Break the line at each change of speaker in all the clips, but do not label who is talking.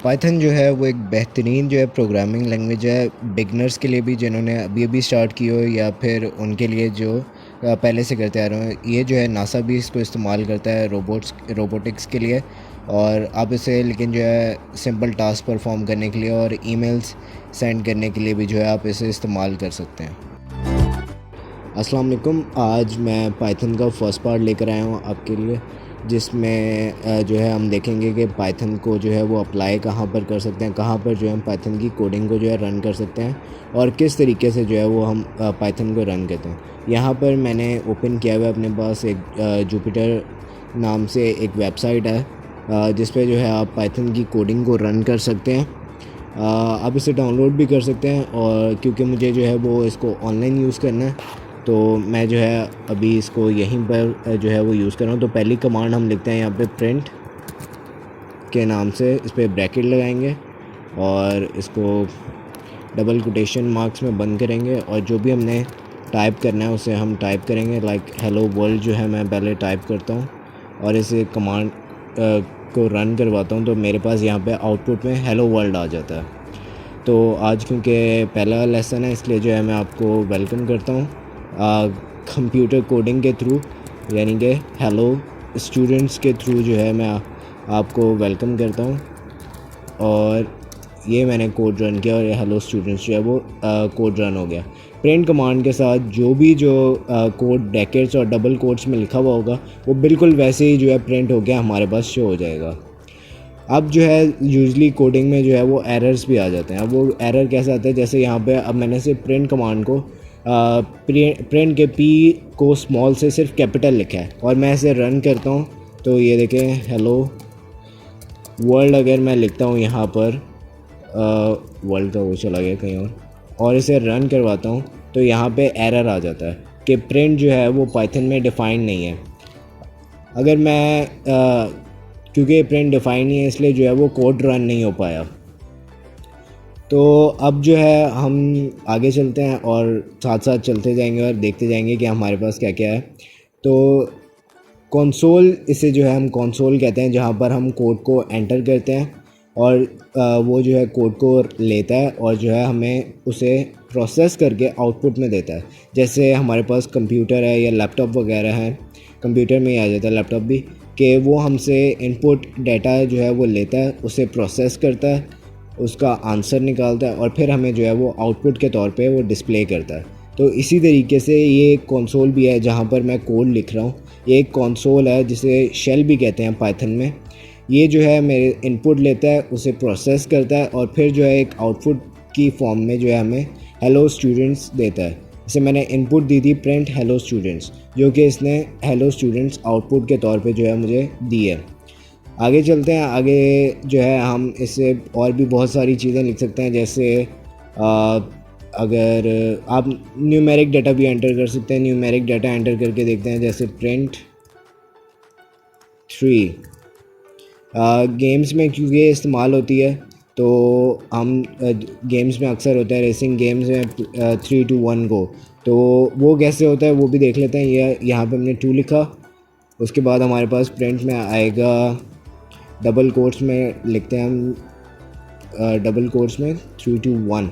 Python जो है वो एक बेहतरीन जो है प्रोग्रामिंग लैंग्वेज है बिगनर्स के लिए भी, जिन्होंने अभी अभी स्टार्ट की हो, या फिर उनके लिए जो पहले से करते आ रहे हो। ये जो है नासा भी इसको इस्तेमाल करता है रोबोटिक्स के लिए। और आप इसे लेकिन जो है सिंपल टास्क परफॉर्म करने के लिए और ईमेल्स सेंड करने के लिए भी जो है आप इसे इस्तेमाल कर सकते हैं। अस्सलाम वालेकुम। आज मैं पाइथन का फर्स्ट पार्ट लेकर आया हूँ आपके लिए, जिसमें जो है हम देखेंगे कि पाइथन को जो है वो अप्लाई कहाँ पर कर सकते हैं, कहाँ पर जो है हम पाइथन की कोडिंग को जो है रन कर सकते हैं, और किस तरीके से जो है वो हम पाइथन को रन करते हैं। यहाँ पर मैंने ओपन किया हुआ है अपने पास एक जुपिटर नाम से एक वेबसाइट है, जिस पे जो है आप पाइथन की कोडिंग को रन कर सकते हैं। आप इसे डाउनलोड भी कर सकते हैं, और क्योंकि मुझे जो है वो इसको ऑनलाइन यूज़ करना है, तो मैं जो है अभी इसको यहीं पर जो है वो यूज़ कर रहा हूँ। तो पहली कमांड हम लिखते हैं यहाँ पे प्रिंट के नाम से, इस पर ब्रैकेट लगाएंगे और इसको डबल कोटेशन मार्क्स में बंद करेंगे, और जो भी हमने टाइप करना है उसे हम टाइप करेंगे। लाइक हेलो वर्ल्ड जो है मैं पहले टाइप करता हूँ और इसे कमांड को रन करवाता हूँ, तो मेरे पास यहाँ पे आउटपुट में हेलो वर्ल्ड आ जाता है। तो आज क्योंकि पहला लेसन है, इसलिए जो है मैं आपको वेलकम करता हूँ कंप्यूटर कोडिंग के थ्रू, यानी कि हेलो स्टूडेंट्स के थ्रू जो है मैं आपको वेलकम करता हूँ। और ये मैंने कोड रन किया और ये हेलो स्टूडेंट्स जो है वो कोड रन हो गया। प्रिंट कमांड के साथ जो कोड ब्रैकेट्स और डबल कोट्स में लिखा हुआ होगा वो बिल्कुल वैसे ही जो है प्रिंट हो गया हमारे पास शो हो जाएगा। अब जो है यूजली कोडिंग में जो है वो एरर्स भी आ जाते हैं। अब वो एरर कैसे आता है, जैसे यहाँ पे अब मैंने सिर्फ प्रिंट कमांड को प्रिंट के पी को स्मॉल से सिर्फ कैपिटल लिखा है, और मैं इसे रन करता हूँ तो ये देखें हेलो वर्ल्ड अगर मैं लिखता हूँ यहाँ पर, वर्ल्ड का वो चला गया कहीं और इसे रन करवाता हूँ तो यहाँ पे एरर आ जाता है कि प्रिंट जो है वो पाइथन में डिफ़ाइंड नहीं है। अगर मैं क्योंकि प्रिंट डिफ़ाइन नहीं है, इसलिए जो है वो कोड रन नहीं हो पाया। तो अब जो है हम आगे चलते हैं और साथ साथ चलते जाएंगे और देखते जाएंगे कि हमारे पास क्या क्या है। तो कंसोल, इसे जो है हम कंसोल कहते हैं, जहाँ पर हम कोड को एंटर करते हैं और वो जो है कोड को लेता है और जो है हमें उसे प्रोसेस करके आउटपुट में देता है। जैसे हमारे पास कंप्यूटर है या लैपटॉप वगैरह है, कंप्यूटर में ही आ जाता है लैपटॉप भी, कि वो हमसे इनपुट डाटा जो है वो लेता है, उसे प्रोसेस करता है, उसका आंसर निकालता है और फिर हमें जो है वो आउटपुट के तौर पे वो डिस्प्ले करता है। तो इसी तरीके से ये एक कंसोल भी है जहाँ पर मैं कोड लिख रहा हूँ। ये एक कंसोल है जिसे शेल भी कहते हैं पाइथन में। ये जो है मेरे इनपुट लेता है, उसे प्रोसेस करता है और फिर जो है एक आउटपुट की फॉर्म में जो है हमें हेलो स्टूडेंट्स देता है। जैसे मैंने इनपुट दी थी प्रिंट हेलो स्टूडेंट्स, जो कि इसने हेलो स्टूडेंट्स आउटपुट के तौर पे जो है मुझे दी है। आगे चलते हैं। आगे जो है हम इससे और भी बहुत सारी चीज़ें लिख सकते हैं, जैसे अगर आप न्यूमेरिक डाटा भी एंटर कर सकते हैं। न्यूमेरिक डाटा एंटर करके देखते हैं, जैसे प्रिंट 3 गेम्स में क्योंकि इस्तेमाल होती है, तो हम गेम्स में अक्सर होता है, रेसिंग गेम्स में 3 to 1 गो, तो वो कैसे होता है वो भी देख लेते हैं। ये यहाँ पे हमने 2 लिखा, उसके बाद हमारे पास प्रिंट में आएगा डबल कोट्स में लिखते हैं हम, डबल कोट्स में 3 to 1,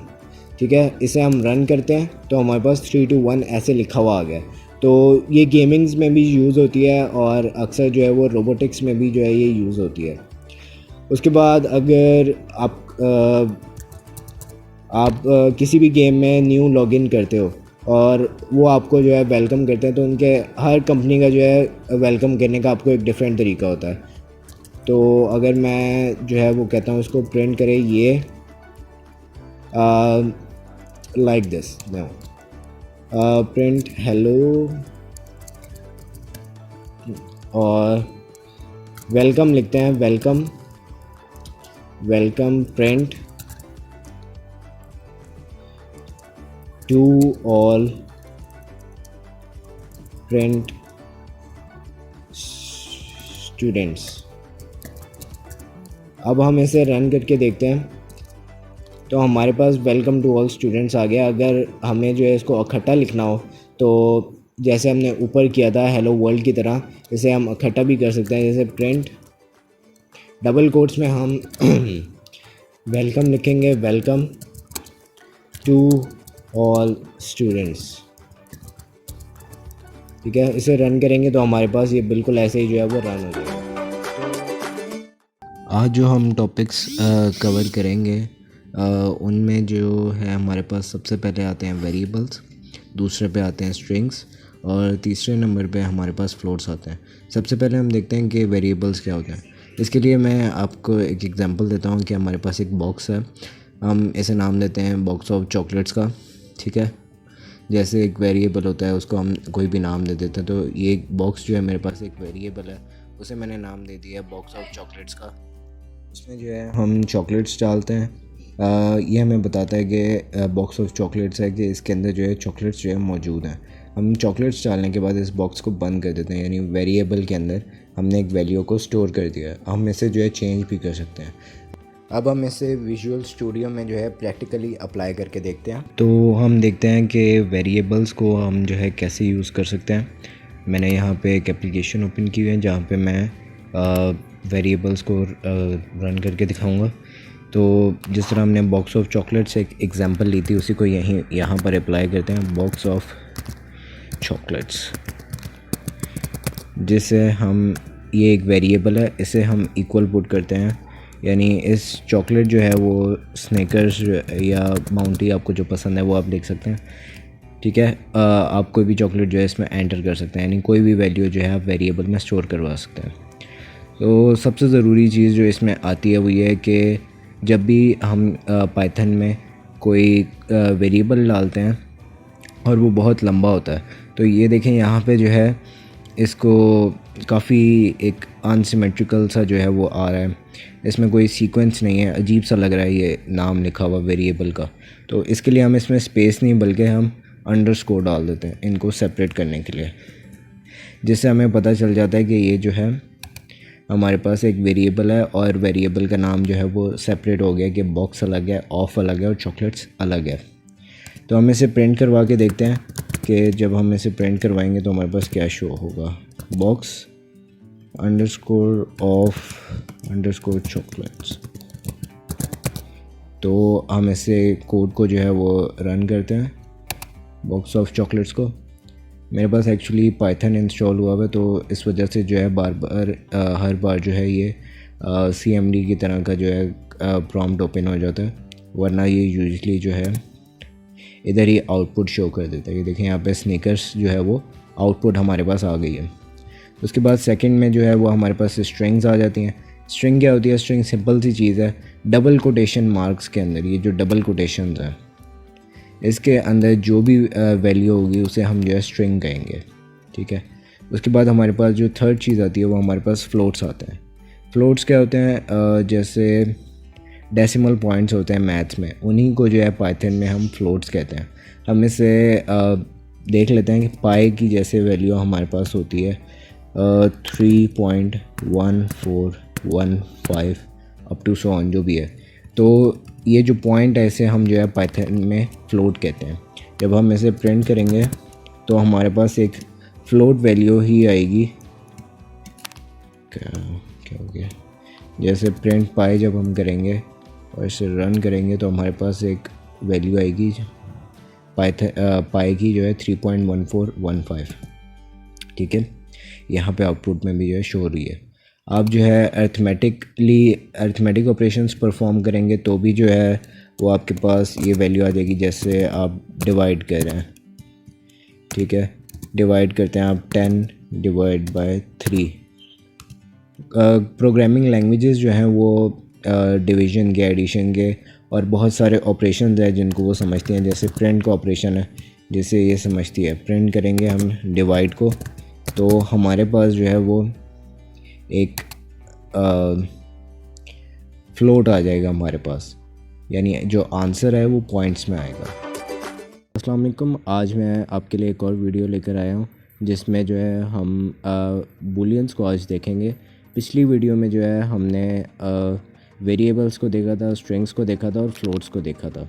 ठीक है। इसे हम रन करते हैं तो हमारे पास 3 to 1 ऐसे लिखा हुआ आ गया। तो ये गेमिंग्स में भी यूज़ होती है और अक्सर जो है वो रोबोटिक्स में भी जो है ये यूज़ होती है। उसके बाद अगर आप किसी भी गेम में न्यू लॉगिन करते हो और वो आपको जो है वेलकम करते हैं, तो उनके हर कंपनी का जो है वेलकम करने का आपको एक डिफरेंट तरीका होता है। तो अगर मैं जो है वो कहता हूँ इसको प्रिंट करें ये like this now, print hello और वेलकम लिखते हैं, welcome print to all print students. अब हम इसे रन करके देखते हैं तो हमारे पास वेलकम टू ऑल स्टूडेंट्स आ गया। अगर हमें जो है इसको इकट्ठा लिखना हो, तो जैसे हमने ऊपर किया था हेलो वर्ल्ड की तरह, इसे हम इकट्ठा भी कर सकते हैं। जैसे प्रिंट डबल कोट्स में हम वेलकम लिखेंगे, वेलकम टू ऑल स्टूडेंट्स। ठीक है, इसे रन करेंगे तो हमारे पास ये बिल्कुल ऐसे ही जो है वो रन हो जाएगा। आज जो हम टॉपिक्स कवर करेंगे उनमें जो है हमारे पास सबसे पहले आते हैं वेरिएबल्स, दूसरे पे आते हैं स्ट्रिंग्स और तीसरे नंबर पे हमारे पास फ्लोट्स आते हैं। सबसे पहले हम देखते हैं कि वेरिएबल्स क्या होते हैं। इसके लिए मैं आपको एक एग्जांपल देता हूँ कि हमारे पास एक बॉक्स है, हम इसे नाम देते हैं बॉक्स ऑफ चॉकलेट्स का। ठीक है, जैसे एक वेरिएबल होता है उसको हम कोई भी नाम दे देते हैं, तो ये एक बॉक्स जो है मेरे पास एक वेरिएबल है, उसे मैंने नाम दे दिया बॉक्स ऑफ चॉकलेट्स का। उसमें जो है हम चॉकलेट्स डालते हैं। ये हमें बताता है कि बॉक्स ऑफ चॉकलेट्स है कि इसके अंदर जो है चॉकलेट्स जो है मौजूद हैं। हम चॉकलेट्स डालने के बाद इस बॉक्स को बंद कर देते हैं, यानी वेरिएबल के अंदर हमने एक वैल्यू को स्टोर कर दिया है। हम इसे जो है चेंज भी कर सकते हैं। अब हम इसे विजुअल स्टूडियो में जो है प्रैक्टिकली अप्लाई करके देखते हैं। तो हम देखते हैं कि वेरिएबल्स को हम जो है कैसे यूज़ कर सकते हैं। मैंने यहाँ पे एक एप्लीकेशन ओपन की हुई है जहाँ पे मैं वेरिएबल्स को रन करके दिखाऊंगा। तो जिस तरह हमने बॉक्स ऑफ चॉकलेट से एक एग्जांपल ली थी, उसी को यहाँ पर अप्लाई करते हैं बॉक्स ऑफ चॉकलेट्स, जिसे हम ये एक वेरिएबल है, इसे हम इक्वल पुट करते हैं। यानी इस चॉकलेट जो है वो स्नैकर्स या बाउंटी, आपको जो पसंद है वो आप लिख सकते हैं। ठीक है, आप कोई भी चॉकलेट जो है इसमें एंटर कर सकते हैं, यानी कोई भी वैल्यू जो है आप वेरिएबल में स्टोर करवा सकते हैं। तो सबसे ज़रूरी चीज़ जो इसमें आती है वो ये है कि जब भी हम पाइथन में कोई वेरिएबल डालते हैं और वो बहुत लंबा होता है, तो ये देखें यहाँ पे जो है इसको काफ़ी एक अनसिमेट्रिकल सा जो है वो आ रहा है, इसमें कोई सीक्वेंस नहीं है, अजीब सा लग रहा है ये नाम लिखा हुआ वेरिएबल का। तो इसके लिए हम इसमें स्पेस नहीं बल्कि हम अंडरस्कोर डाल देते हैं इनको सेपरेट करने के लिए, जिससे हमें पता चल जाता है कि ये जो है हमारे पास एक वेरिएबल है और वेरिएबल का नाम जो है वो सेपरेट हो गया कि बॉक्स अलग है, ऑफ अलग है और चॉकलेट्स अलग है। तो हम इसे प्रिंट करवा के देखते हैं कि जब हम इसे प्रिंट करवाएंगे तो हमारे पास क्या शो होगा। Box underscore of underscore chocolates. तो हम इसे कोड को जो है वो रन करते हैं, बॉक्स ऑफ चॉकलेट्स को। मेरे पास एक्चुअली पाइथन इंस्टॉल हुआ है, तो इस वजह से जो है बार बार हर बार जो है ये CMD की तरह का जो है प्रॉम्प्ट ओपन हो जाता है, वरना ये यूजुअली जो है इधर ही आउटपुट शो कर देता है। ये देखें यहाँ पे स्नीकर्स जो है वो आउटपुट हमारे पास आ गई है। उसके बाद सेकंड में जो है वो हमारे पास स्ट्रिंग्स आ जाती हैं। स्ट्रिंग क्या होती है? स्ट्रिंग सिंपल सी चीज़ है, डबल कोटेशन मार्क्स के अंदर ये जो डबल कोटेशन है इसके अंदर जो भी वैल्यू होगी उसे हम जो है स्ट्रिंग कहेंगे। ठीक है, उसके बाद हमारे पास जो थर्ड चीज़ आती है वो हमारे पास फ्लोट्स आते हैं। फ्लोट्स क्या होते हैं? जैसे डेसिमल पॉइंट्स होते हैं मैथ्स में, उन्हीं को जो है पाइथन में हम फ्लोट्स कहते हैं। हम इसे देख लेते हैं कि पाई की जैसे वैल्यू हमारे पास होती है 3.1415 अप टू सो ऑन जो भी है। तो ये जो पॉइंट है इसे हम जो है पाइथन में फ़्लोट कहते हैं। जब हम इसे प्रिंट करेंगे तो हमारे पास एक फ़्लोट वैल्यू ही आएगी। क्या हो गया? जैसे प्रिंट पाई जब हम करेंगे और इसे रन करेंगे तो हमारे पास एक वैल्यू आएगी पाई की जो है 3.1415। ठीक है, यहाँ पे आउटपुट में भी जो है शो हो रही है। आप जो है अर्थमेटिक ऑपरेशंस परफॉर्म करेंगे तो भी जो है वो आपके पास ये वैल्यू आ जाएगी। जैसे आप डिवाइड कर रहे हैं, ठीक है, डिवाइड करते हैं आप 10 डिवाइड बाय 3। प्रोग्रामिंग लैंग्वेजेस जो हैं वो डिवीज़न के, एडिशन के और बहुत सारे ऑपरेशंस हैं जिनको वो समझती हैं। जैसे प्रिंट का ऑपरेशन है जिसे ये समझती है। प्रिंट करेंगे हम डिवाइड को तो हमारे पास जो है वो एक फ्लोट आ जाएगा हमारे पास, यानी जो आंसर है वो पॉइंट्स में आएगा। अस्सलाम वालेकुम, आज मैं आपके लिए एक और वीडियो लेकर आया हूँ जिसमें जो है हम बूलियंस को आज देखेंगे। पिछली वीडियो में जो है हमने वेरिएबल्स को देखा था, स्ट्रिंग्स को देखा था और फ्लोट्स को देखा था।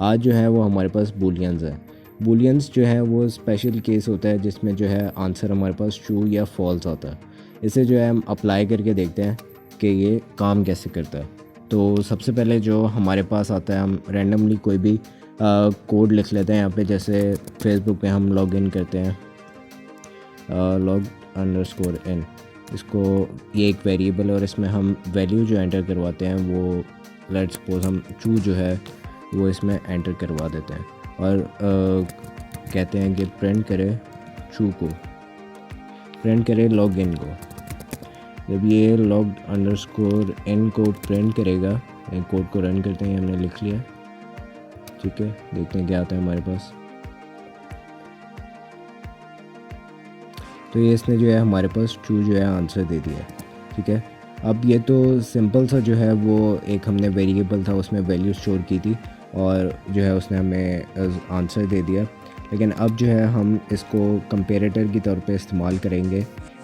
आज जो है वो हमारे पास बूलियंस है। बूलियंस जो है वो स्पेशल केस होता है जिसमें जो है आंसर हमारे पास ट्रू या फॉल्स आता है। इसे जो है हम अप्लाई करके देखते हैं कि ये काम कैसे करता है। तो सबसे पहले जो हमारे पास आता है, हम रैंडमली कोई भी कोड लिख लेते हैं यहाँ पे। जैसे फेसबुक पे हम लॉग इन करते हैं, log_in, इसको, ये एक वेरिएबल है और इसमें हम वैल्यू जो एंटर करवाते हैं वो लेट्स सपोज हम चू जो है वो इसमें एंटर करवा देते हैं और कहते हैं कि प्रिंट करे चू को, प्रिंट करे लॉग इन को। जब ये log_in को प्रिंट करेगा, कोड को रन करते हैं, हमने लिख लिया, ठीक है। देखते हैं क्या आता है हमारे पास। तो ये इसने जो है हमारे पास ट्रू जो है आंसर दे दिया, ठीक है। अब ये तो सिंपल सा जो है वो एक हमने वेरिएबल था उसमें वैल्यू स्टोर की थी और जो है उसने हमें आंसर दे दिया। लेकिन अब जो है हम इसको कंपेरेटर की तौर पे इस्तेमाल करेंगे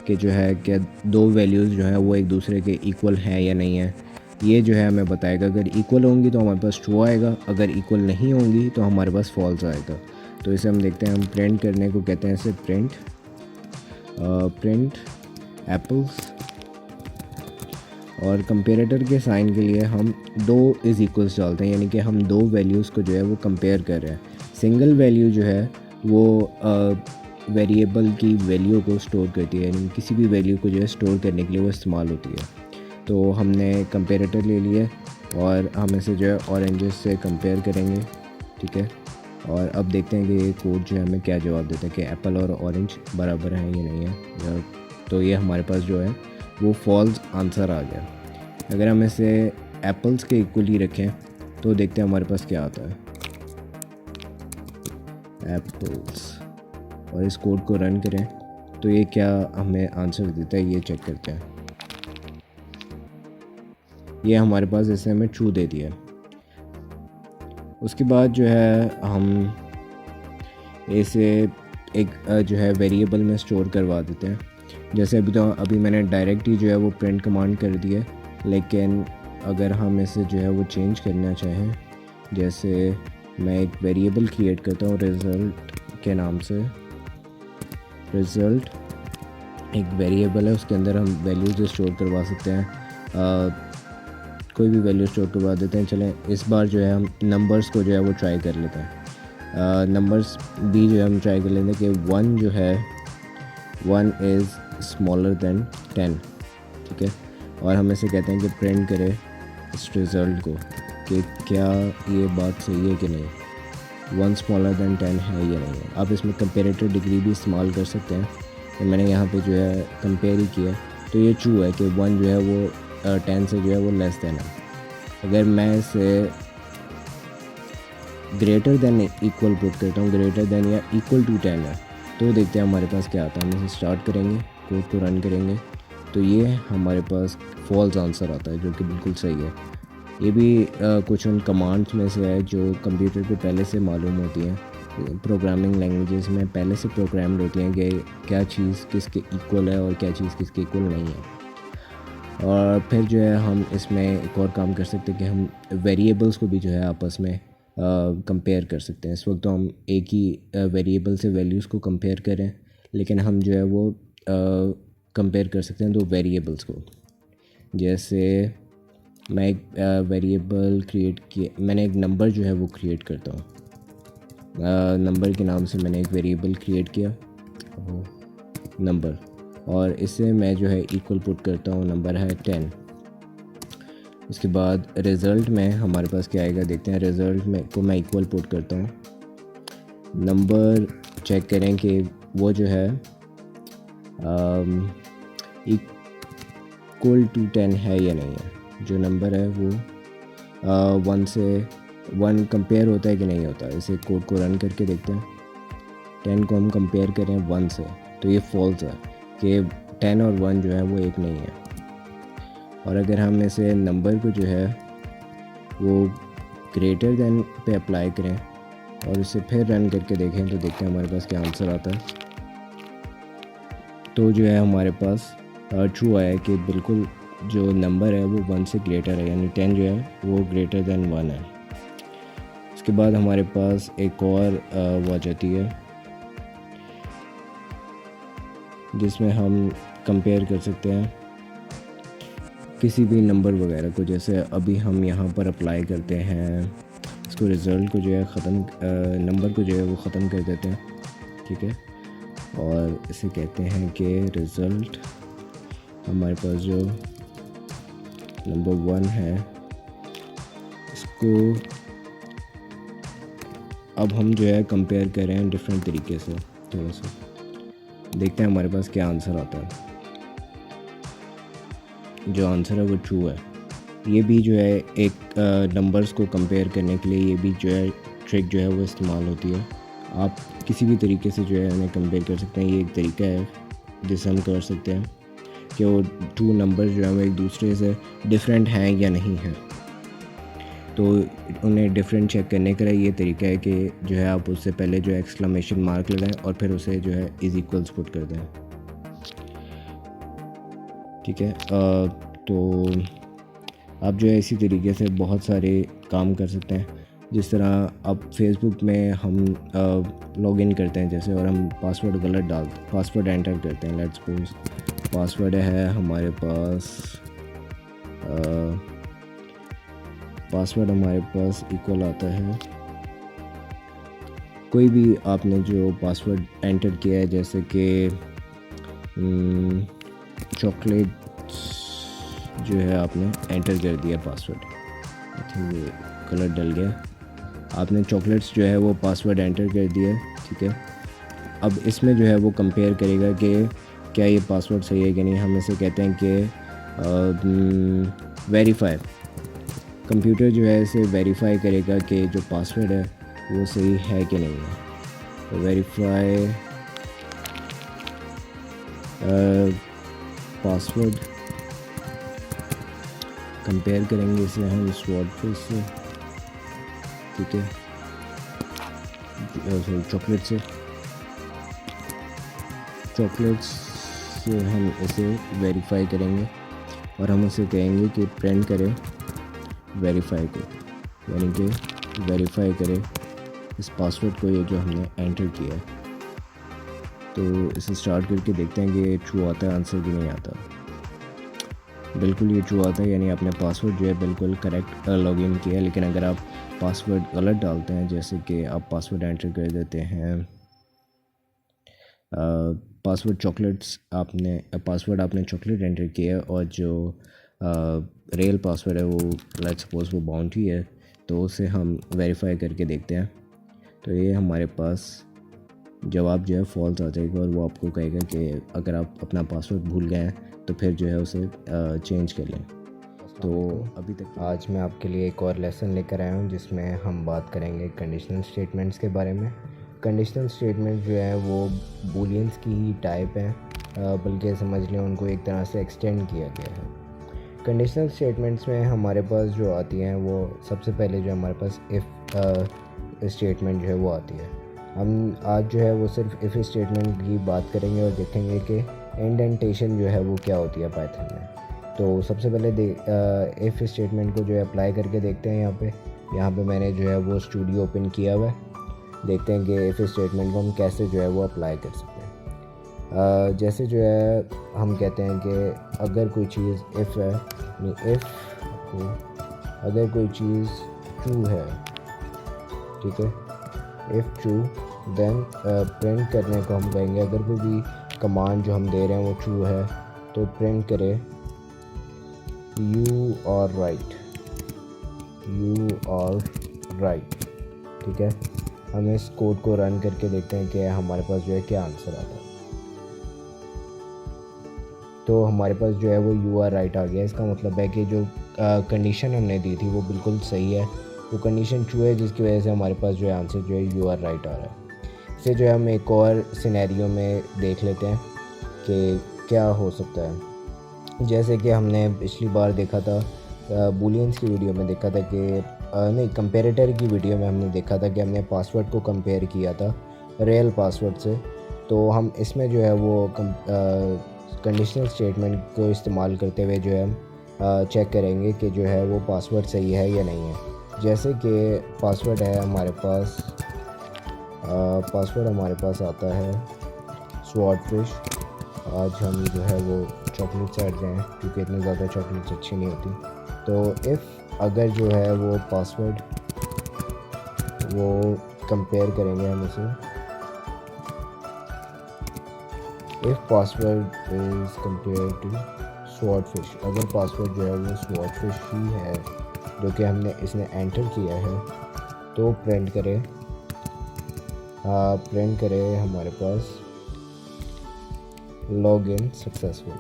कि जो है कि दो वैल्यूज़ जो हैं वो एक दूसरे के इक्वल हैं या नहीं है। ये जो है हमें बताएगा, अगर इक्वल होंगी तो हमारे पास ट्रू आएगा, अगर इक्वल नहीं होंगी तो हमारे पास फॉल्स आएगा। तो इसे हम देखते हैं, हम प्रिंट करने को कहते हैं इसे प्रिंट एप्पल्स, और कंपेरेटर के साइन के लिए हम दो इज़ इक्वल्स डालते हैं, यानी कि हम दो वैल्यूज़ को जो है वो कंपेयर कर रहे हैं। सिंगल वैल्यू जो है वो वेरिएबल की वैल्यू को स्टोर करती है, यानी किसी भी वैल्यू को जो है स्टोर करने के लिए वो इस्तेमाल होती है। तो हमने कंपेरेटर ले लिया और हम इसे जो है ऑरेंजेस से कंपेयर करेंगे, ठीक है। और अब देखते हैं कि ये कोड जो है हमें क्या जवाब देता है कि एप्पल और ऑरेंज बराबर हैं या नहीं है। तो ये हमारे पास जो है वो फॉल्स आंसर आ गया। अगर हम इसे एप्पल्स के इक्वली रखें तो देखते हैं हमारे पास क्या आता है, एप्पल्स, और इस कोड को रन करें तो ये क्या हमें आंसर देता है, ये चेक करते हैं। ये हमारे पास इसे हमें ट्रू दे दिया। उसके बाद जो है हम इसे एक जो है वेरिएबल में स्टोर करवा देते हैं। जैसे अभी मैंने डायरेक्ट ही जो है वो प्रिंट कमांड कर दिया, लेकिन अगर हम इसे जो है वो चेंज करना चाहें, जैसे मैं एक वेरिएबल क्रिएट करता हूँ रिज़ल्ट के नाम से। रिज़ल्ट एक वेरिएबल है, उसके अंदर हम वैल्यूज़ स्टोर करवा सकते हैं, कोई भी वैल्यू स्टोर करवा देते हैं। चलें इस बार जो है हम नंबर्स को जो है वो ट्राई कर लेते हैं। नंबर्स भी जो है हम ट्राई कर लेते हैं कि 1 जो है 1 इज़ स्मॉलर दैन 10, ठीक है। और हम इसे कहते हैं कि प्रिंट करे इस रिज़ल्ट को कि क्या ये बात सही है कि नहीं, 1 स्मॉलर दैन 10 है या नहीं है। आप इसमें कंपेरेटर डिग्री भी इस्तेमाल कर सकते हैं, तो मैंने यहाँ पे जो है कंपेयर ही किया, तो ये ट्रू है कि 1 जो है वो 10 से जो है वो लेस देन है। अगर मैं इसे ग्रेटर देन इक्वल पुट करता हूँ, ग्रेटर देन या इक्वल टू 10 है, तो देखते हैं हमारे पास क्या आता है। हम इसे स्टार्ट करेंगे, कोड को रन करेंगे, तो ये हमारे पास फॉल्स आंसर आता है, जो कि बिल्कुल सही है। ये भी कुछ उन कमांड्स में से है जो कंप्यूटर पे पहले से मालूम होती हैं। प्रोग्रामिंग लैंग्वेजेस में पहले से प्रोग्राम्ड होती हैं कि क्या चीज़ किसके इक्वल है और क्या चीज़ किसके इक्वल नहीं है। और फिर जो है हम इसमें एक और काम कर सकते हैं कि हम वेरिएबल्स को भी जो है आपस में कंपेयर कर सकते हैं। इस वक्त तो हम एक ही वेरिएबल से वैल्यूज़ को कंपेयर करें, लेकिन हम जो है वो कंपेयर कर सकते हैं दो वेरिएबल्स को। जैसे मैं एक वेरिएबल क्रिएट किया, मैंने एक नंबर जो है वो क्रिएट करता हूँ, नंबर के नाम से मैंने एक वेरिएबल क्रिएट किया नंबर, और इससे मैं जो है इक्वल पुट करता हूँ, नंबर है 10। उसके बाद रिज़ल्ट में हमारे पास क्या आएगा, देखते हैं। रिज़ल्ट में को मैं इक्वल पुट करता हूँ, नंबर चेक करें कि वो जो है इक्वल टू 10 है या नहीं है। जो नंबर है वो 1 से 1 कंपेयर होता है कि नहीं होता। इसे कोड को रन करके देखते हैं। 10 को हम कंपेयर करें 1 से, तो ये फॉल्स है कि 10 और 1 जो है वो एक नहीं है। और अगर हम इसे नंबर को जो है वो ग्रेटर देन पे अप्लाई करें और इसे फिर रन करके देखें, तो देखते हैं हमारे पास क्या आंसर आता है। तो जो है हमारे पास ट्रू आया कि बिल्कुल जो नंबर है वो 1 से ग्रेटर है, यानी 10 जो है वो ग्रेटर देन 1 है। उसके बाद हमारे पास एक और वो जाती है जिसमें हम कंपेयर कर सकते हैं किसी भी नंबर वगैरह को, जैसे अभी हम यहाँ पर अप्लाई करते हैं इसको, रिज़ल्ट को जो है ख़त्म, नंबर को जो है वो ख़त्म कर देते हैं, ठीक है। और इसे कहते हैं कि रिज़ल्ट, हमारे पास जो नंबर 1 है इसको अब हम जो है कंपेयर कर रहे हैं डिफरेंट तरीके से। थोड़ा सा देखते हैं हमारे पास क्या आंसर आता है। जो आंसर है वो ट्रू है। ये भी जो है एक नंबर्स को कंपेयर करने के लिए ये भी जो है ट्रिक जो है वो इस्तेमाल होती है। आप किसी भी तरीके से जो है उन्हें कंपेयर कर सकते हैं। ये एक तरीका है जिससे हम कर सकते हैं कि वो 2 नंबर जो है वो एक दूसरे से डिफरेंट हैं या नहीं हैं। तो उन्हें डिफरेंट चेक करने का ये तरीका है कि जो है आप उससे पहले जो है एक्सक्लेमेशन मार्क लगाएं और फिर उसे जो है इज इक्वल्स पुट कर दें, ठीक है। तो आप जो है इसी तरीके से बहुत सारे काम कर सकते हैं। जिस तरह अब फेसबुक में हम लॉगिन करते हैं जैसे, और हम पासवर्ड गलत पासवर्ड एंटर करते हैं। लेट्स सपोज पासवर्ड है हमारे पास इक्वल आता है कोई भी आपने जो पासवर्ड एंटर किया है, जैसे कि चॉकलेट जो है आपने एंटर कर दिया पासवर्ड, आई थिंक ये कलर डल गया। आपने चॉकलेट्स जो है वो पासवर्ड एंटर कर दिया, ठीक है। अब इसमें जो है वो कंपेयर करेगा कि क्या ये पासवर्ड सही है कि नहीं। हम इसे कहते हैं कि वेरीफाई। कंप्यूटर जो है इसे वेरीफाई करेगा कि जो पासवर्ड है वो सही है कि नहीं है। तो वेरीफाई पासवर्ड, कंपेयर करेंगे इसे हम स्वॉर्डफिश से, ठीक है, चॉकलेट्स से हम इसे वेरीफाई करेंगे और हम उसे कहेंगे कि प्रिंट करें वेरीफाई को, यानी कि वेरीफाई करें इस पासवर्ड को, ये जो हमने एंटर किया है। तो इसे स्टार्ट करके देखते हैं कि ट्रू आता है आंसर कि नहीं आता। बिल्कुल ये ट्रू आता है, यानी आपने पासवर्ड जो है बिल्कुल करेक्ट लॉगिन किया है। लेकिन अगर आप पासवर्ड गलत डालते हैं, जैसे कि आप पासवर्ड एंटर कर देते हैं पासवर्ड आपने चॉकलेट एंटर किया है और जो रियल पासवर्ड है वो लेट्स सपोज वो बाउंड्री है, तो उसे हम वेरीफाई करके देखते हैं। तो ये हमारे पास जवाब जो है फॉल्स आ जाएगा और वो आपको कहेगा कि अगर आप अपना पासवर्ड भूल गए हैं तो फिर जो है उसे चेंज कर लें। तो अभी तक आज मैं आपके लिए एक और लेसन लेकर आया हूँ जिसमें हम बात करेंगे कंडीशनल स्टेटमेंट्स के बारे में। कंडीशनल स्टेटमेंट जो है वो बूलियंस की ही टाइप है, बल्कि समझ लें उनको एक तरह से एक्सटेंड किया गया है। कंडीशनल स्टेटमेंट्स में हमारे पास जो आती हैं वो सबसे पहले जो हमारे पास इफ़ स्टेटमेंट जो है वो आती है। हम आज जो है वो सिर्फ इफ़ स्टेटमेंट की बात करेंगे और देखेंगे कि इंडेंटेशन जो है वो क्या होती है पाइथन में। तो सबसे पहले इफ़ स्टेटमेंट को जो है अप्लाई करके देखते हैं। यहाँ पे मैंने जो है वो स्टूडियो ओपन किया हुआ है। देखते हैं कि इफ़ स्टेटमेंट को हम कैसे जो है वो अप्लाई कर सकते हैं। जैसे जो है हम कहते हैं कि अगर कोई चीज़ इफ़ है, अगर कोई चीज़ ट्रू है, ठीक है, इफ़ ट्रू देन प्रिंट करने को हम कहेंगे, अगर कोई भी कमांड जो हम दे रहे हैं वो ट्रू है तो प्रिंट करे यू आर राइट, ठीक है। हम इस कोड को रन करके देखते हैं कि हमारे पास जो है क्या आंसर आता है। तो हमारे पास जो है वो यू आर राइट आ गया। इसका मतलब है कि जो कंडीशन हमने दी थी वो बिल्कुल सही है, वो कंडीशन ट्रू है, जिसकी वजह से हमारे पास जो है आंसर जो है यू आर राइट आ रहा है। इसे जो है हम एक और सिनेरियो में देख लेते हैं कि क्या हो सकता है। जैसे कि हमने पिछली बार देखा था, बूलियंस की वीडियो में देखा था कि कंपेरेटर की वीडियो में हमने देखा था कि हमने पासवर्ड को कंपेयर किया था रियल पासवर्ड से। तो हम इसमें जो है वो कंडीशनल स्टेटमेंट को इस्तेमाल करते हुए जो है हम चेक करेंगे कि जो है वो पासवर्ड सही है या नहीं है। जैसे कि पासवर्ड है हमारे पास आता है स्वॉर्डफिश। आज हम जो है वो चॉकलेट से हट जाएँ क्योंकि इतनी ज़्यादा चॉकलेट्स अच्छी नहीं होती। तो इफ़ अगर जो है वो पासवर्ड वो कंपेयर करेंगे हम इसे, if password is compare to swordfish, अगर पासवर्ड जो है वो स्वॉर्डफिश ही है जो कि हमने इसने एंटर किया है, तो प्रिंट करे हमारे पास लॉगिन सक्सेसफुल।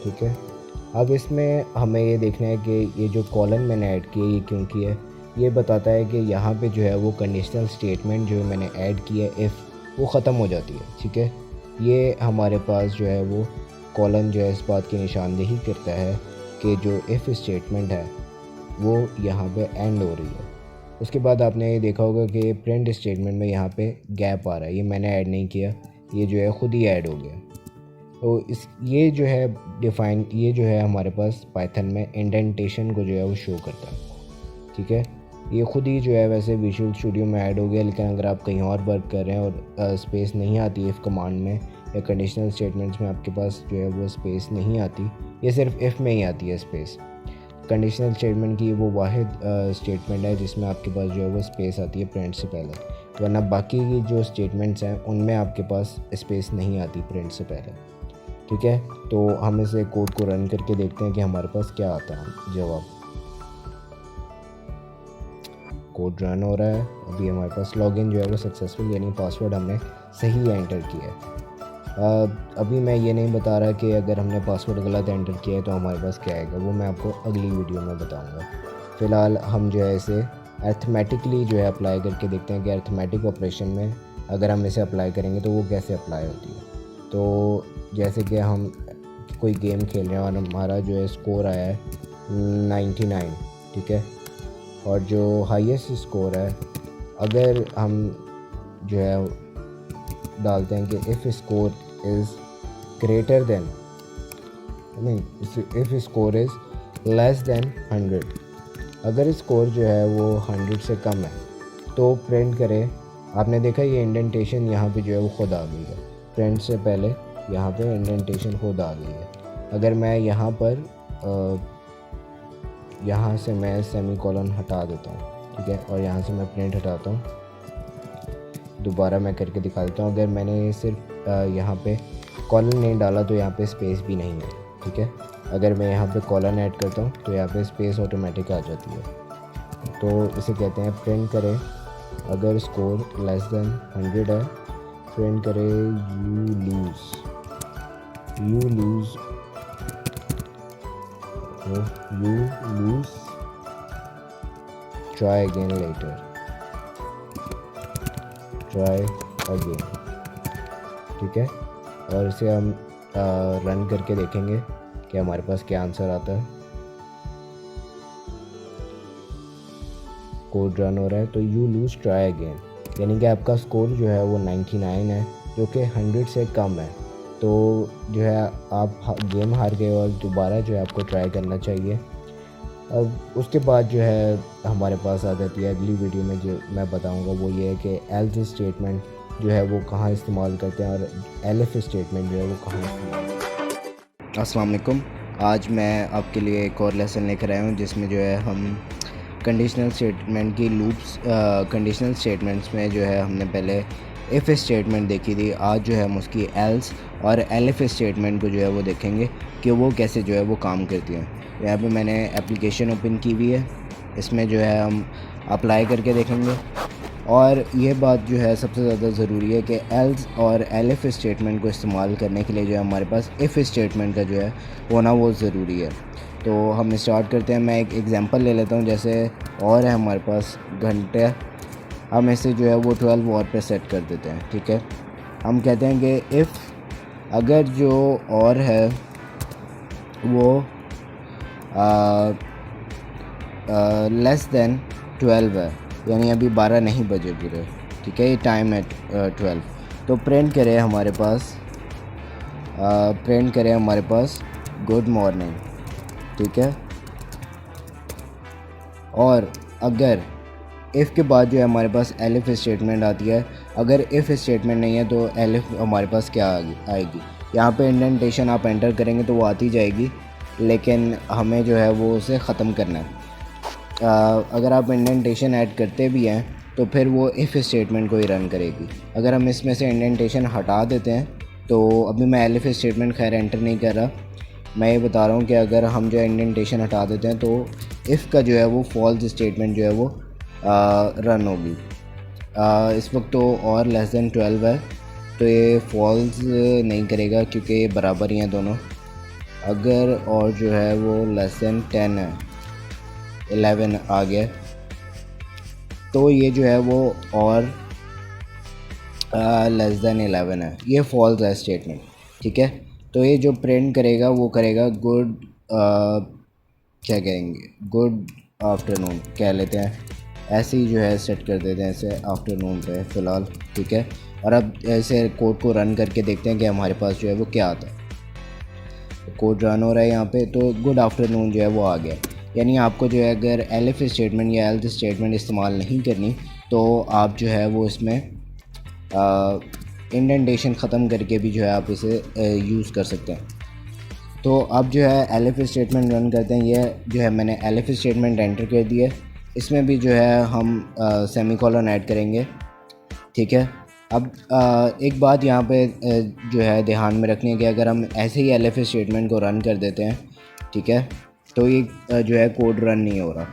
ठीक है, अब इसमें हमें ये देखना है कि ये जो कॉलन मैंने ऐड किया ये क्यों किया है। ये बताता है कि यहाँ पे जो है वो कंडीशनल स्टेटमेंट जो मैंने ऐड किया इफ़ वो ख़त्म हो जाती है। ठीक है, ये हमारे पास जो है वो कॉलन जो है इस बात की निशानदेही करता है कि जो इफ़ स्टेटमेंट है वो यहाँ पे एंड हो रही है। उसके बाद आपने ये देखा होगा कि प्रिंट स्टेटमेंट में यहाँ पे गैप आ रहा है, ये मैंने ऐड नहीं किया, ये जो है ख़ुद ही ऐड हो गया। तो ये जो है हमारे पास पाइथन में इंडेंटेशन को जो है वो शो करता है। ठीक है, ये ख़ुद ही जो है वैसे विजुअल स्टूडियो में ऐड हो गया, लेकिन अगर आप कहीं और वर्क कर रहे हैं और स्पेस नहीं आती इफ़ कमांड में या कंडीशनल स्टेटमेंट्स में आपके पास जो है वो स्पेस नहीं आती, ये सिर्फ इफ़ में ही आती है स्पेस। कंडीशनल स्टेटमेंट की वो वाहिद स्टेटमेंट है जिसमें आपके पास जो है वो स्पेस आती है प्रिंट से पहले, वरना बाकी की जो स्टेटमेंट्स हैं उनमें आपके पास स्पेस नहीं आती प्रिंट से पहले। ठीक है, तो हम इसे कोड को रन करके देखते हैं कि हमारे पास क्या आता है जवाब। कोड रन हो रहा है, अभी हमारे पास लॉगिन जो है वो सक्सेसफुल, यानी पासवर्ड हमने सही एंटर किया है। अभी मैं ये नहीं बता रहा कि अगर हमने पासवर्ड गलत एंटर किया है तो हमारे पास क्या आएगा, वो मैं आपको अगली वीडियो में बताऊंगा। फ़िलहाल हम जो है इसे अर्थमेटिकली जो है अप्लाई करके देखते हैं कि अर्थमेटिक ऑपरेशन में अगर हम इसे अप्लाई करेंगे तो वो कैसे अप्लाई होती है। तो जैसे कि हम कोई गेम खेल रहे हैं और हमारा जो है स्कोर आया है 99, ठीक है, और जो हाईएस्ट स्कोर है, अगर हम जो है डालते हैं कि if score is greater than, नहीं, if score is less than 100, अगर स्कोर जो है वो 100 से कम है तो प्रिंट करें। आपने देखा ये इंडेंटेशन यहाँ पे जो है वो खुद आ गई है, प्रिंट से पहले यहाँ पे इंडेंटेशन खुद आ गई है। अगर मैं यहाँ पर यहाँ से मैं सेमीकोलन हटा देता हूँ, ठीक है, और यहाँ से मैं प्रिंट हटाता हूँ, दोबारा मैं करके दिखा देता हूँ। अगर मैंने सिर्फ यहाँ पे कॉलन नहीं डाला तो यहाँ पे स्पेस भी नहीं है, ठीक है। अगर मैं यहाँ पे कॉलन ऐड करता हूँ तो यहाँ पे स्पेस ऑटोमेटिक आ जाती है। तो इसे कहते हैं प्रिंट करें अगर स्कोर लेस देन 100 है, प्रिंट करें you lose try again later, try again, ठीक है। और इसे हम रन करके देखेंगे कि हमारे पास क्या आंसर आता है। कोड रन हो रहा है, तो यू लूज़ ट्राई अगेन, यानी कि आपका स्कोर जो है वो 99 है, जो कि 100 से कम है। तो जो है आप गेम हार गए और दोबारा जो है आपको ट्राई करना चाहिए। अब उसके बाद जो है हमारे पास आ जाती है अगली वीडियो में, जो मैं बताऊंगा वो ये है कि एल्स स्टेटमेंट जो है वो कहाँ इस्तेमाल करते हैं और एलिफ स्टेटमेंट जो है वो कहाँ इस्तेमाल करते हैं। अस्सलाम वालेकुम, आज मैं आपके लिए एक और लेसन लेकर आया हूँ जिसमें जो है हम कंडीशनल स्टेटमेंट की लूप्स, कंडीशनल स्टेटमेंट्स में जो है हमने पहले इफ़ स्टेटमेंट देखी थी, आज जो है हम उसकी एल्स और एलिफ स्टेटमेंट को जो है वो देखेंगे कि वो कैसे जो है वो काम करती हैं। यहाँ पे मैंने एप्लीकेशन ओपन की हुई है, इसमें जो है हम अप्लाई करके देखेंगे। और ये बात जो है सबसे ज़्यादा ज़रूरी है कि एल्स और एलिफ स्टेटमेंट को इस्तेमाल करने के लिए जो है हमारे पास इफ़ स्टेटमेंट का जो है होना वो ज़रूरी है। तो हम स्टार्ट करते हैं। मैं एक एग्ज़ाम्पल ले लेता हूँ, जैसे और है हमारे पास घंटे, हम इसे जो है वो 12 और पे सेट कर देते हैं, ठीक है। हम कहते हैं कि इफ़ अगर जो और है वो लेस देन 12 है, यानी अभी 12 नहीं बजे पूरे, ठीक है, ये टाइम है 12, तो प्रिंट करें हमारे पास गुड मॉर्निंग, ठीक है। और अगर इफ़ के बाद जो है हमारे पास एलिफ स्टेटमेंट आती है, अगर इफ़ स्टेटमेंट नहीं है तो एलिफ हमारे पास क्या आएगी। यहाँ पे इंडेंटेशन आप एंटर करेंगे तो वो आती जाएगी, लेकिन हमें जो है वो उसे ख़त्म करना है। अगर आप इंडेंटेशन ऐड करते भी हैं तो फिर वो इफ़ स्टेटमेंट को ही रन करेगी। अगर हम इसमें से इंडेंटेशन हटा देते हैं तो अभी मैं एलिफ स्टेटमेंट खैर एंटर नहीं कर रहा, मैं ये बता रहा हूँ कि अगर हम जो है इंडेंटेशन हटा देते हैं तो इफ़ का जो है वो फॉल्स स्टेटमेंट जो है वो रन होगी। इस वक्त तो और लेस दैन 12 है तो ये फॉल्स नहीं करेगा क्योंकि ये बराबर ही हैं दोनों। अगर और जो है वो लेस दैन 10 है, 11 आ गया, तो ये जो है वो और लेस दैन 11 है, ये फॉल्स है स्टेटमेंट, ठीक है। तो ये जो प्रिंट करेगा वो करेगा गुड क्या कहेंगे, गुड आफ्टरनून कह लेते हैं, ऐसे ही जो है सेट कर देते हैं इसे आफ्टरनून पे फ़िलहाल, ठीक है। और अब ऐसे कोड को रन करके देखते हैं कि हमारे पास जो है वो क्या आता है। कोड रन हो रहा है यहाँ पे, तो गुड आफ्टरनून जो है वो आ गया। यानी आपको जो है अगर एलिफ स्टेटमेंट या एल्स स्टेटमेंट इस्तेमाल नहीं करनी तो आप जो है वो इसमें इंडेंटेशन ख़त्म करके भी जो है आप इसे यूज़ कर सकते हैं। तो अब जो है एलिफ स्टेटमेंट रन करते हैं। ये जो है मैंने एलिफ स्टेटमेंट एंटर कर दिया, इसमें भी जो है हम सेमीकोलन ऐड करेंगे, ठीक है। अब एक बात यहाँ पे जो है ध्यान में रखनी है कि अगर हम ऐसे ही एलिफ स्टेटमेंट को रन कर देते हैं, ठीक है, तो ये जो है कोड रन नहीं हो रहा,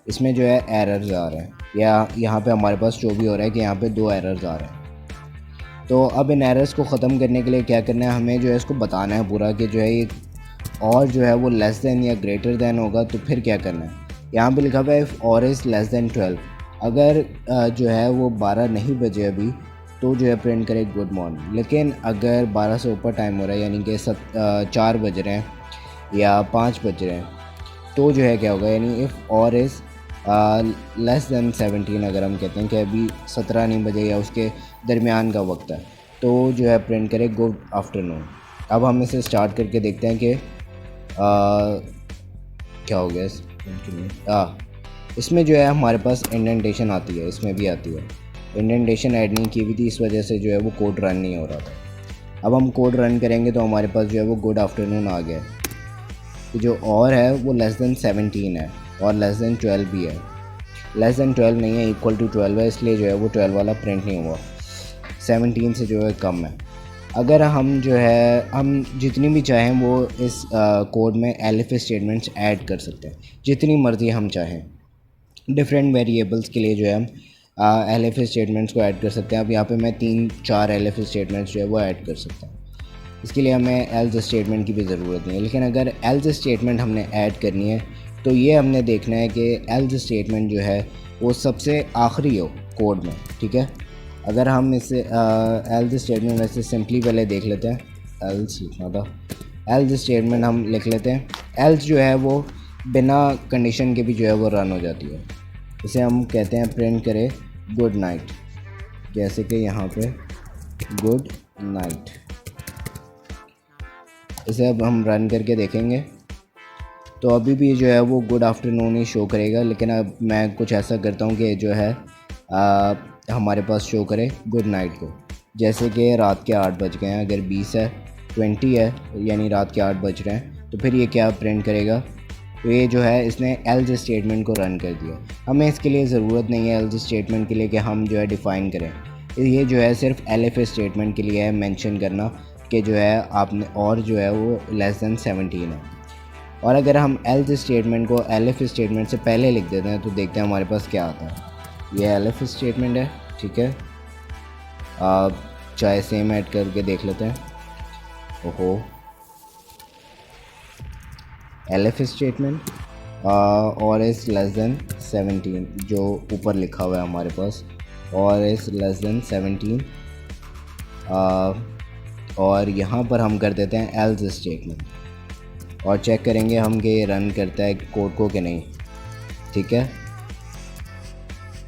इसमें जो है एरर्स आ रहे हैं, या यहाँ पे हमारे पास जो भी हो रहा है कि यहाँ पे 2 एरर्स आ रहे हैं। तो अब इन एरर्स को ख़त्म करने के लिए क्या करना है, हमें जो है इसको बताना है पूरा कि जो है ये और जो है वो लेस दैन या ग्रेटर दैन होगा तो फिर क्या करना है। यहाँ पे लिखा हुआ है इफ़ और इज़ लेस दैन 12, अगर जो है वो 12 नहीं बजे अभी तो जो है प्रिंट करे गुड मॉर्निंग। लेकिन अगर 12 से ऊपर टाइम हो रहा है, यानी कि 4 बज रहे हैं या 5 बज रहे हैं, तो जो है क्या होगा, यानी इफ़ और इज़ लेस दैन 17, अगर हम कहते हैं कि अभी 17 नहीं बजे या उसके दरमियान का वक्त है, तो जो है प्रिंट करे गुड आफ्टरनून। अब हम इसे स्टार्ट करके देखते हैं कि क्या हो गया इसमें जो है हमारे पास इंडेंटेशन आती है, इसमें भी आती है। इंडेंटेशन ऐड नहीं की हुई थी, इस वजह से जो है वो कोड रन नहीं हो रहा था। अब हम कोड रन करेंगे तो हमारे पास जो है वो गुड आफ्टरनून आ गया। तो जो और है वो लेस दैन 17 है और लेस दैन 12 भी है। लेस दैन 12 नहीं है, इक्वल टू 12 है, इसलिए जो है वो 12 वाला प्रिंट नहीं हुआ, 17 से जो है कम है। अगर हम जो है हम जितनी भी चाहें वो इस कोड में एलिफ स्टेटमेंट्स ऐड कर सकते हैं, जितनी मर्ज़ी हम चाहें। डिफरेंट वेरिएबल्स के लिए जो है हम एलिफ स्टेटमेंट्स को ऐड कर सकते हैं। अब यहाँ पे मैं 3-4 एलिफ स्टेटमेंट्स जो है वो ऐड कर सकता हूँ। इसके लिए हमें एल्स स्टेटमेंट की भी ज़रूरत नहीं है। लेकिन अगर एल्स स्टेटमेंट हमने ऐड करनी है तो ये हमने देखना है कि एल्स स्टेटमेंट जो है वो सबसे आखिरी हो कोड में, ठीक है। अगर हम इसे एल्स स्टेटमेंट वैसे सिंपली पहले देख लेते हैं, एल्स लिखना था, एल्स स्टेटमेंट हम लिख लेते हैं। एल्स जो है वो बिना कंडीशन के भी जो है वो रन हो जाती है। इसे हम कहते हैं प्रिंट करे गुड नाइट, जैसे कि यहाँ पे गुड नाइट। इसे अब हम रन करके देखेंगे तो अभी भी जो है वो गुड आफ्टरनून ही शो करेगा। लेकिन अब मैं कुछ ऐसा करता हूँ कि जो है हमारे पास शो करे गुड नाइट को, जैसे कि रात के 8 बज गए हैं। अगर 20 है, 20 है, यानी रात के 8 बज रहे हैं, तो फिर ये क्या प्रिंट करेगा, तो ये जो है इसने एल्स स्टेटमेंट को रन कर दिया। हमें इसके लिए ज़रूरत नहीं है एल्स स्टेटमेंट के लिए कि हम जो है डिफ़ाइन करें, ये जो है सिर्फ एलिफ स्टेटमेंट के लिए है मेंशन करना कि जो है आपने और जो है वो लेस दैन 17 है। और अगर हम एल्स स्टेटमेंट को एलिफ स्टेटमेंट से पहले लिख देते हैं तो देखते हैं हमारे पास क्या आता है। ये एलिफ स्टेटमेंट है, ठीक है। आप चाहे सेम ऐड करके देख लेते हैं। ओहो, एलिफ स्टेटमेंट और इज़ लेस दैन 17 जो ऊपर लिखा हुआ है हमारे पास, और इज़ लेस दैन 17, और यहाँ पर हम कर देते हैं एल्स स्टेटमेंट और चेक करेंगे हम कि ये रन करता है कोड को कि नहीं, ठीक है।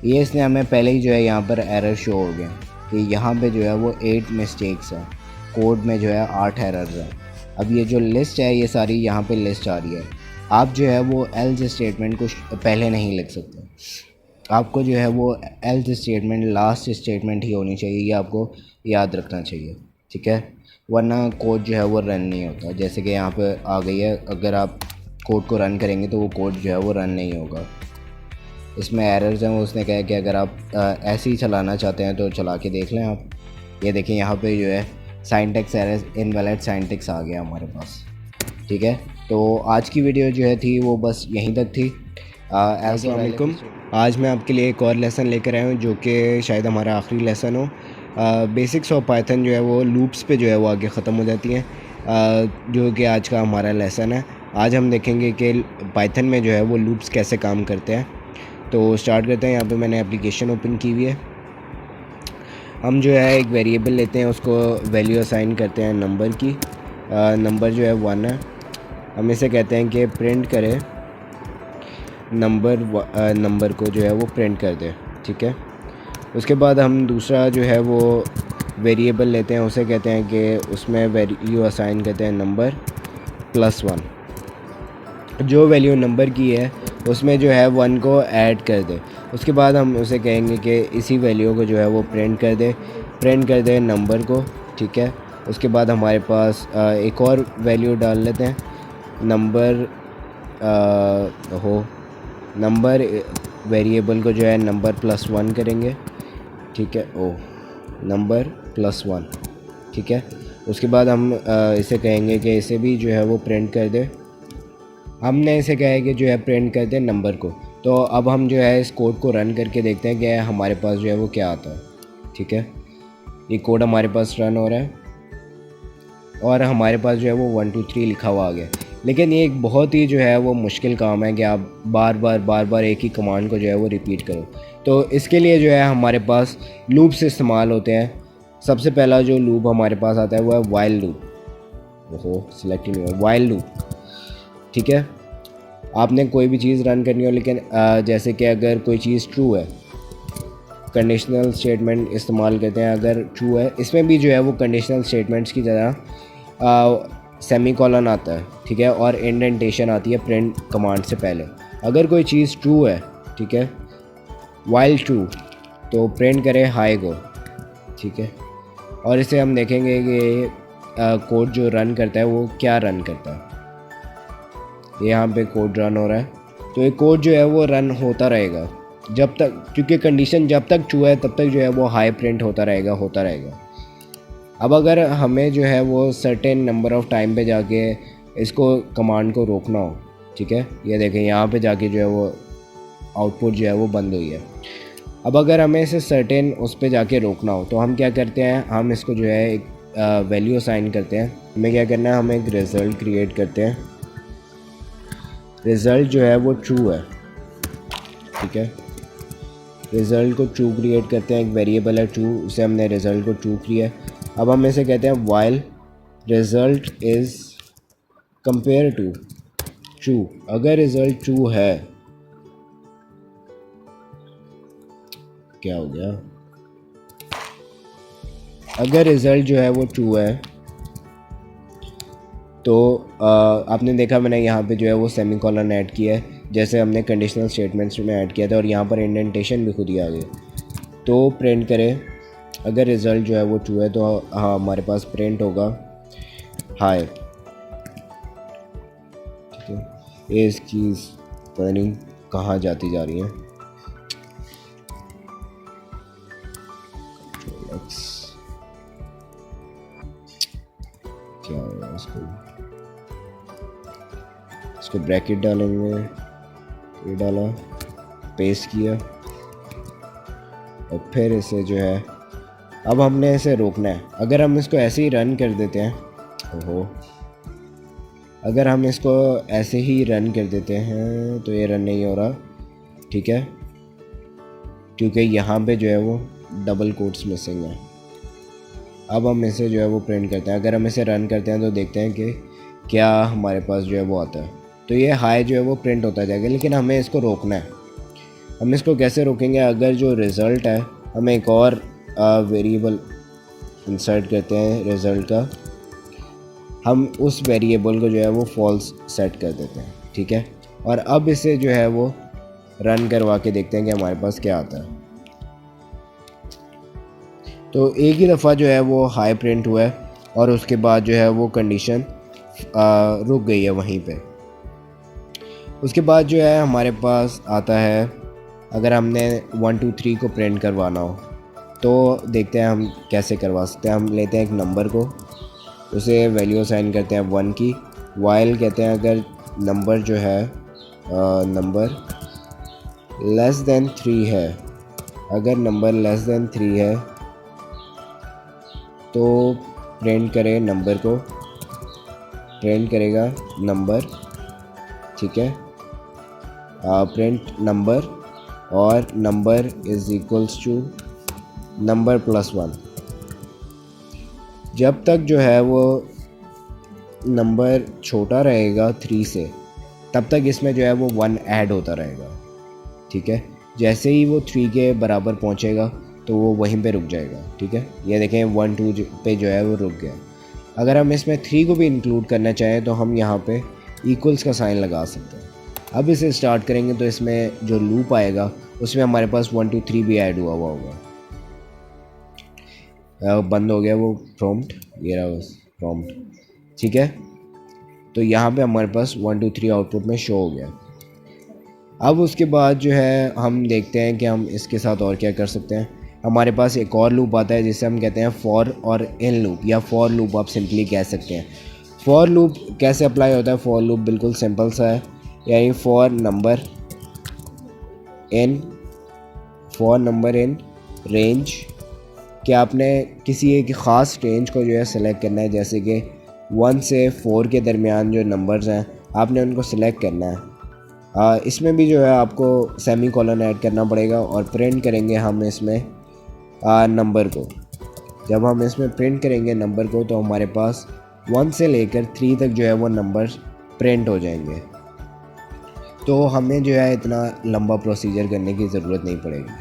ये इसने हमें पहले ही जो है यहाँ पर एरर शो हो गया कि यहाँ पे जो है वो 8 मिस्टेक्स हैं, कोड में जो है 8 एरर्स हैं। अब ये जो लिस्ट है ये सारी यहाँ पे लिस्ट आ रही है। आप जो है वो एल्स स्टेटमेंट को पहले नहीं लिख सकते। आपको जो है वो एल्स स्टेटमेंट लास्ट स्टेटमेंट ही होनी चाहिए, ये आपको याद रखना चाहिए, ठीक है। वरना कोड जो है वो रन नहीं होता। जैसे कि यहाँ पे आ गई है, अगर आप कोड को रन करेंगे तो वो कोड जो है वो रन नहीं होगा। इसमें एरर्स हैं, वो उसने कहा कि अगर आप ऐसे ही चलाना चाहते हैं तो चला के देख लें आप। ये देखें यहाँ पे जो है सिंटैक्स एरर्स इनवैलिड सिंटैक्स आ गया हमारे पास, ठीक है। तो आज की वीडियो जो है थी वो बस यहीं तक थी। अस्सलाम वालेकुम। आज मैं आपके लिए एक और लेसन लेकर आया हूँ जो कि शायद हमारा आखिरी लेसन हो। बेसिक्स ऑफ पाइथन जो है वो लूप्स पे जो है वो आगे ख़त्म हो जाती हैं, जो कि आज का हमारा लेसन है। आज हम देखेंगे कि पाइथन में जो है वो लूप्स कैसे काम करते हैं। तो स्टार्ट करते हैं। यहाँ पे मैंने एप्लीकेशन ओपन की हुई है। हम जो है एक वेरिएबल लेते हैं, उसको वैल्यू असाइन करते हैं नंबर की। नंबर जो है 1 है। हम इसे कहते हैं कि प्रिंट करे नंबर को जो है वो प्रिंट कर दे, ठीक है। उसके बाद हम दूसरा जो है वो वेरिएबल लेते हैं, उसे कहते हैं कि उसमें वैल्यू असाइन करते हैं नंबर +1। जो वैल्यू नंबर की है उसमें जो है 1 को ऐड कर दे। उसके बाद हम उसे कहेंगे कि इसी वैल्यू को जो है वो प्रिंट कर दे नंबर को, ठीक है। उसके बाद हमारे पास एक और वैल्यू डाल लेते हैं, नंबर वेरिएबल को जो है नंबर +1 करेंगे, ठीक है। नंबर +1, ठीक है। उसके बाद हम इसे कहेंगे कि इसे भी जो है वो प्रिंट कर दे। हमने इसे कहा है कि जो है प्रिंट कर दे नंबर को। तो अब हम जो है इस कोड को रन करके देखते हैं कि हमारे पास जो है वो क्या आता है, ठीक है। ये कोड हमारे पास रन हो रहा है और हमारे पास जो है वो 1 2 3 लिखा हुआ आ गया। लेकिन ये एक बहुत ही जो है वो मुश्किल काम है कि आप बार बार एक ही कमांड को जो है वो रिपीट करो। तो इसके लिए जो है हमारे पास लूप्स इस्तेमाल होते हैं। सबसे पहला जो लूप हमारे पास आता है वो है वाइल लूप। सिलेक्ट नहीं हुआ, वाइल लूप, ठीक है। आपने कोई भी चीज़ रन करनी हो, लेकिन जैसे कि अगर कोई चीज़ ट्रू है, कंडीशनल स्टेटमेंट इस्तेमाल करते हैं। अगर ट्रू है, इसमें भी जो है वो कंडीशनल स्टेटमेंट्स की तरह सेमीकोलन आता है, ठीक है, और इंडेंटेशन आती है प्रिंट कमांड से पहले। अगर कोई चीज़ ट्रू है, ठीक है, वाइल ट्रू, तो प्रिंट करें हाई को, ठीक है। और इसे हम देखेंगे कि कोड जो रन करता है वो क्या रन करता है। यहाँ पे कोड रन हो रहा है, तो ये कोड जो है वो रन होता रहेगा जब तक, क्योंकि कंडीशन जब तक ट्रू है तब तक जो है वो हाई प्रिंट होता रहेगा। अब अगर हमें जो है वो सर्टेन नंबर ऑफ़ टाइम पे जाके इसको कमांड को रोकना हो, ठीक है, ये देखें यहाँ पे जाके जो है वो आउटपुट जो है वो बंद हुई है। अब अगर हमें इसे सर्टेन उस पे जाके रोकना हो तो हम क्या करते हैं, हम इसको जो है एक वैल्यू असाइन करते हैं। हमें क्या करना है, हम एक रिज़ल्ट क्रिएट करते हैं। रिज़ल्ट जो है वो ट्रू है, ठीक है। रिज़ल्ट को ट्रू क्रिएट करते हैं, एक वेरिएबल है ट्रू, उसे हमने रिज़ल्ट को ट्रू किया। अब हम इसे कहते हैं while result is compare to true. अगर रिज़ल्ट ट्रू है, क्या हो गया, अगर रिज़ल्ट जो है वो ट्रू है तो आपने देखा मैंने यहाँ पे जो है वो सेमीकोलन ऐड किया है, जैसे हमने कंडीशनल स्टेटमेंट्स में ऐड किया था, और यहाँ पर इंडेंटेशन भी खुद ही आ गई। तो प्रिंट करें, अगर रिज़ल्ट जो है वो ट्रू है तो हाँ हमारे पास प्रिंट होगा हाई, ठीक है। ये इसकी पता नहीं कहाँ जाती जा रही है। क्या होगा, इसको ब्रैकेट डालेंगे, ये डाला, पेस्ट किया, और फिर इसे जो है अब हमने इसे रोकना है। अगर हम इसको ऐसे ही रन कर देते हैं, अगर हम इसको ऐसे ही रन कर देते हैं तो ये रन नहीं हो रहा, ठीक है, क्योंकि यहाँ पे जो है वो डबल कोट्स मिसिंग है। अब हम इसे जो है वो प्रिंट करते हैं। अगर हम इसे रन करते हैं तो देखते हैं कि क्या हमारे पास जो है वो आता है। तो ये हाई जो है वो प्रिंट होता जाएगा, लेकिन हमें इसको रोकना है। हम इसको कैसे रोकेंगे, अगर जो रिज़ल्ट है हम एक और वेरिएबल इंसर्ट करते हैं रिज़ल्ट का, हम उस वेरिएबल को जो है वो फॉल्स सेट कर देते हैं, ठीक है। और अब इसे जो है वो रन करवा के देखते हैं कि हमारे पास क्या आता है। तो एक ही दफ़ा जो है वो हाई प्रिंट हुआ है और उसके बाद जो है वो कंडीशन रुक गई है वहीं पे। उसके बाद जो है हमारे पास आता है, अगर हमने 1 2 3 को प्रिंट करवाना हो तो देखते हैं हम कैसे करवा सकते हैं। हम लेते हैं एक नंबर को, उसे वैल्यू असाइन करते हैं 1 की। वाइल कहते हैं अगर नंबर जो है नंबर लेस दैन 3 है, अगर नंबर लेस दैन 3 है तो प्रिंट करे नंबर को, प्रिंट करेगा नंबर, ठीक है, प्रिंट नंबर और number is equals to number plus 1। जब तक जो है वो नंबर छोटा रहेगा 3 से तब तक इसमें जो है वो 1 ऐड होता रहेगा, ठीक है। जैसे ही वो 3 के बराबर पहुंचेगा तो वो वहीं पे रुक जाएगा, ठीक है। ये देखें 1 2 पे जो है वो रुक गया। अगर हम इसमें 3 को भी इंक्लूड करना चाहें तो हम यहाँ पे इक्वल्स का साइन लगा सकते हैं। अब इसे स्टार्ट करेंगे तो इसमें जो लूप आएगा उसमें हमारे पास 1 2 3 भी ऐड हुआ होगा। बंद हो गया वो प्रॉम्प्ट, ये रहा बस प्रॉम्प्ट, ठीक है। तो यहाँ पे हमारे पास 1 2 3 आउटपुट में शो हो गया। अब उसके बाद जो है हम देखते हैं कि हम इसके साथ और क्या कर सकते हैं। हमारे पास एक और लूप आता है जिसे हम कहते हैं फॉर और इन लूप, या फॉर लूप आप सिंपली कह सकते हैं। फॉर लूप कैसे अप्लाई होता है? फॉर लूप बिल्कुल सिंपल सा है, यानी फॉर नंबर इन रेंज, कि आपने किसी एक ख़ास रेंज को जो है सेलेक्ट करना है, जैसे कि 1 से 4 के दरमियान जो नंबर्स हैं आपने उनको सेलेक्ट करना है। इसमें भी जो है आपको सेमी कॉलन ऐड करना पड़ेगा और प्रिंट करेंगे हम इसमें नंबर को। जब हम इसमें प्रिंट करेंगे नंबर को तो हमारे पास 1 से लेकर 3 तक जो है वो नंबर्स प्रिंट हो जाएंगे। तो हमें जो है इतना लंबा प्रोसीजर करने की ज़रूरत नहीं पड़ेगी।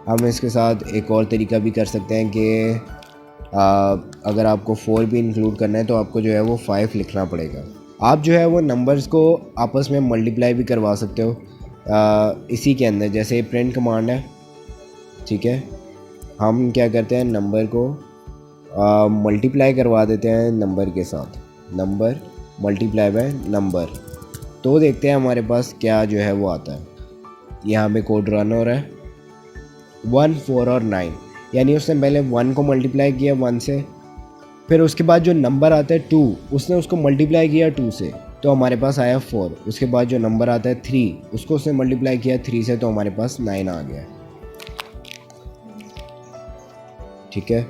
हम इसके साथ एक और तरीका भी कर सकते हैं कि अगर आपको 4 भी इंक्लूड करना है तो आपको जो है वो 5 लिखना पड़ेगा। आप जो है वो नंबर्स को आपस में मल्टीप्लाई भी करवा सकते हो इसी के अंदर, जैसे प्रिंट कमांड है, ठीक है। हम क्या करते हैं, नंबर को मल्टीप्लाई करवा देते हैं नंबर के साथ, नंबर मल्टीप्लाई बाय नंबर, तो देखते हैं हमारे पास क्या जो है वो आता है। यहाँ पे कोड रन हो रहा है 1 4 और 9, यानी उसने पहले 1 को मल्टीप्लाई किया 1 से, फिर उसके बाद जो नंबर आता है 2 उसने उसको मल्टीप्लाई किया 2 से तो हमारे पास आया 4। उसके बाद जो नंबर आता है 3 उसको उसने मल्टीप्लाई किया 3 से तो हमारे पास 9 आ गया, ठीक है।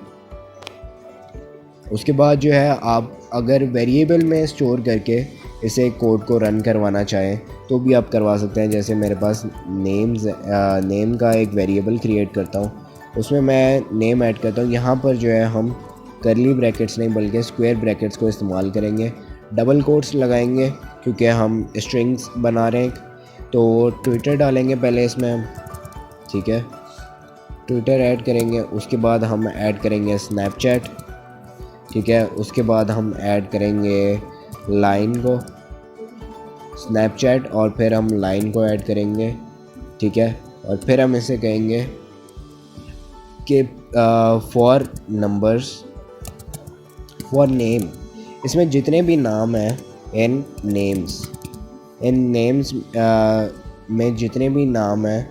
उसके बाद जो है आप अगर वेरिएबल में स्टोर करके इसे कोड को रन करवाना चाहें तो भी आप करवा सकते हैं। जैसे मेरे पास नेम का एक वेरिएबल क्रिएट करता हूँ, उसमें मैं नेम ऐड करता हूँ। यहाँ पर जो है हम करली ब्रैकेट्स नहीं बल्कि स्क्वायर ब्रैकेट्स को इस्तेमाल करेंगे, डबल कोट्स लगाएंगे क्योंकि हम स्ट्रिंग्स बना रहे हैं। तो ट्विटर डालेंगे पहले इसमें हम, ठीक है, ट्विटर ऐड करेंगे। उसके बाद हम ऐड करेंगे स्नैपचैट, ठीक है। उसके बाद हम ऐड करेंगे लाइन को, स्नैपचैट और फिर हम लाइन को ऐड करेंगे, ठीक है। और फिर हम इसे कहेंगे कि फॉर नंबर्स फॉर नेम, इसमें जितने भी नाम हैं इन नेम्स में जितने भी नाम हैं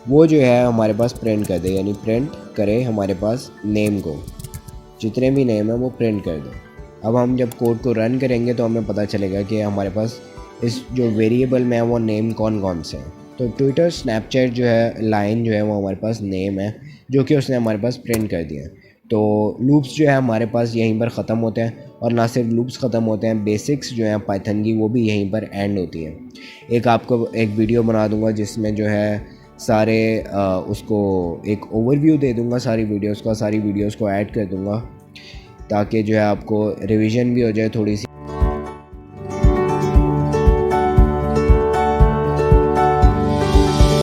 वो जो है हमारे पास प्रिंट कर दे, यानी प्रिंट करे हमारे पास नेम को, जितने भी नेम है वो प्रिंट कर दे। अब हम जब कोड को रन करेंगे तो हमें पता चलेगा कि हमारे पास इस जो वेरिएबल में है वो नेम कौन कौन से हैं। तो ट्विटर, स्नैपचैट जो है, लाइन जो है वो हमारे पास नेम है जो कि उसने हमारे पास प्रिंट कर दिया। तो लूप्स जो है हमारे पास यहीं पर ख़त्म होते हैं, और ना सिर्फ लूप्स ख़त्म होते हैं, बेसिक्स जो हैं पाइथन की वो भी यहीं पर एंड होती हैं। एक आपको एक वीडियो बना दूंगा जिसमें जो है सारे उसको एक ओवरव्यू दे दूंगा सारी वीडियोस को ऐड कर दूंगा ताकि जो है आपको रिवीजन भी हो जाए थोड़ी सी।